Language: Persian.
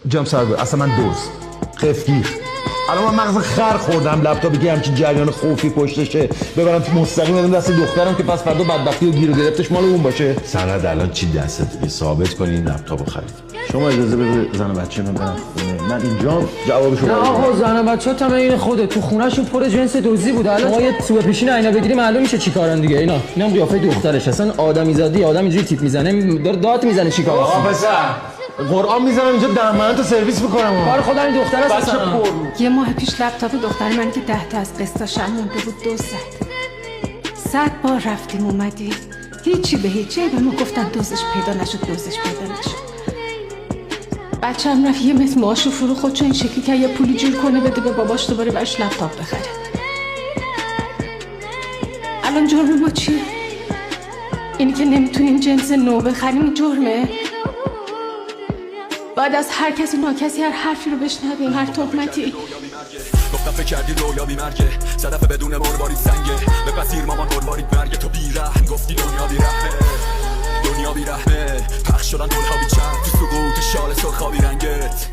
جام سرگو اصلا من دوز خفگیر الان من مغز خر خوردم لپتاپی که همچین جریان خوفی پشتشه ببرم تو مستقیم بدم دست دخترم که پس فردا بدبختی و گیر و گرفتش مال اون باشه. سند الان چی دستت دیگه ثابت کنی این لپتاپو خرید. شما اجازه بده زن و بچه من برم خونه. من اینجا جوابشو نه آقا زن و بچه‌ها تمام خودت تو خونه‌شون پر جنس دزدی بود. الان شما یه سوء پیشین اینا بگیری معلوم میشه چیکارن دیگه. اینا قیافه دخترش اصلا آدمیزادی آدم اینجوری تیپ میزنه داره داد میزنه چیکار. آقا پسر قرآن میزنم اینجا دهمنتو سرویس میکنم. کار خودم این دختر است اصلا. یه ماه پیش لپتاپ دختر من که 10 تا از قسطاش مونده بود دزد زد. 100 بار رفتیم اومدیم هیچی به هیچی به ما گفتن دوزش پیدا نشد پیدا نشد. بچه‌م رفت یه متر ماشو فرو خود چون این شکلی که یه پولی جور کنه بده به باباش دوباره براش لپتاپ بخره. الان جرم ما چیه؟ اینی که نمیتونیم جنس نو بخریم این جرمه؟ بعد از هر کسی ناکسی هر حرفی رو بشنویم هر تهمتی. گفتم فکر کردی رویا بی مرگه صدف بدون مروارید سنگه بپذیر مامان مروارید مرگه تو بیرحم گفتی دنیا بیرحمه پخش شدن دلها بی چند تو سقوط شال سرخابی رنگت